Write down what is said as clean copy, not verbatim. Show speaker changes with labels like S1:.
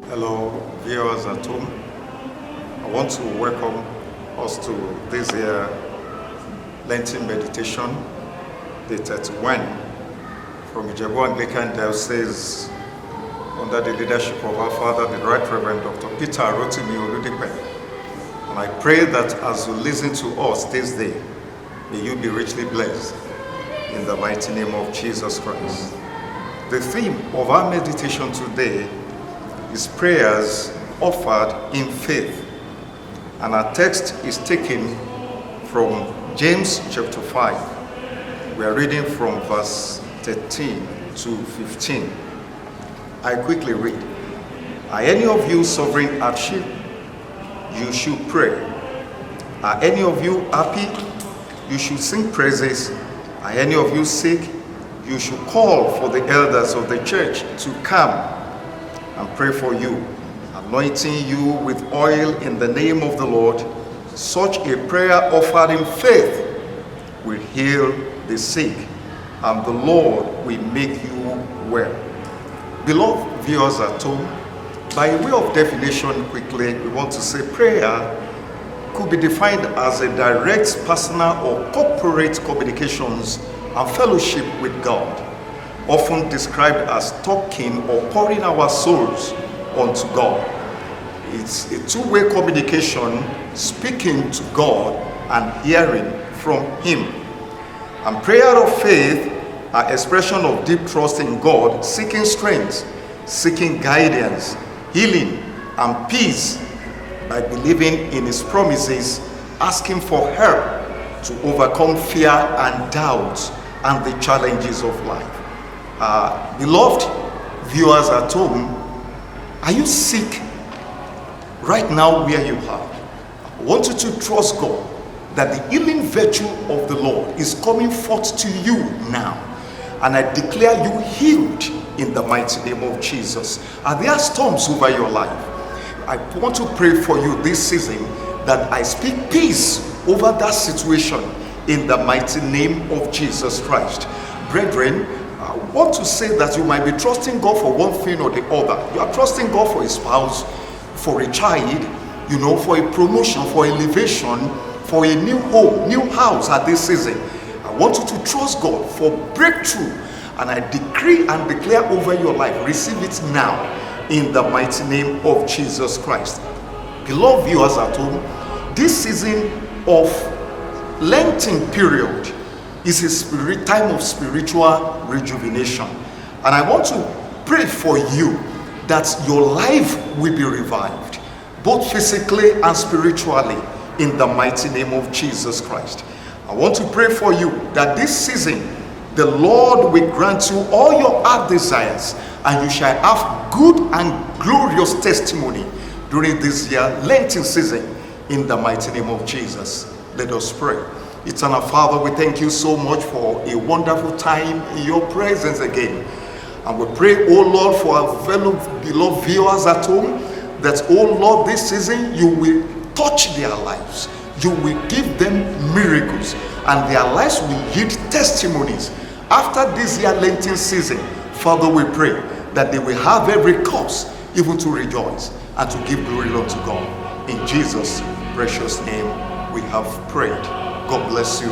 S1: Hello, viewers at home. I want to welcome us to this year Lenten Meditation, day 31, from Ijebu Anglican Diocese, under the leadership of our Father, the Right Reverend Dr. Peter Oludipe. And I pray that as you listen to us this day, may you be richly blessed in the mighty name of Jesus Christ. The theme of our meditation today is prayers offered in faith, and our text is taken from James chapter 5. We are reading from verse 13 to 15. I quickly read. Are any of you suffering hardship? You should pray. Are any of you happy? You should sing praises. Are any of you sick? You should call for the elders of the church to come and pray for you, anointing you with oil in the name of the Lord. Such a prayer offered in faith will heal the sick, and the Lord will make you well. Beloved viewers at home, by way of definition quickly, we want to say prayer could be defined as a direct, personal or corporate communications and fellowship with God, often described as talking or pouring our souls onto God. It's a two-way communication, speaking to God and hearing from Him. And prayer of faith are expression of deep trust in God, seeking strength, seeking guidance, healing, and peace by believing in His promises, asking for help to overcome fear and doubt and the challenges of life. Beloved viewers at home, are you sick right now where you are? I want you to trust God that the healing virtue of the Lord is coming forth to you now. And I declare you healed in the mighty name of Jesus. Are there storms over your life? I want to pray for you this season that I speak peace over that situation in the mighty name of Jesus Christ. Brethren, I want to say that you might be trusting God for one thing or the other. You are trusting God for a spouse, for a child, for a promotion, for elevation, for a new home, new house at this season. I want you to trust God for breakthrough, and I decree and declare over your life, receive it now in the mighty name of Jesus Christ. Beloved viewers at home, this season of Lenten period is a time of spiritual rejuvenation, and I want to pray for you that your life will be revived, both physically and spiritually, in the mighty name of Jesus Christ. I want to pray for you that this season the Lord will grant you all your heart desires, and you shall have good and glorious testimony during this year Lenten season, in the mighty name of Jesus. Let us pray. Eternal Father, we thank you so much for a wonderful time in your presence again. And we pray, oh Lord, for our fellow beloved viewers at home, that, oh Lord, this season you will touch their lives. You will give them miracles, and their lives will yield testimonies. After this year Lenten season, Father, we pray that they will have every cause even to rejoice and to give glory unto God. In Jesus' precious name we have prayed. God bless you.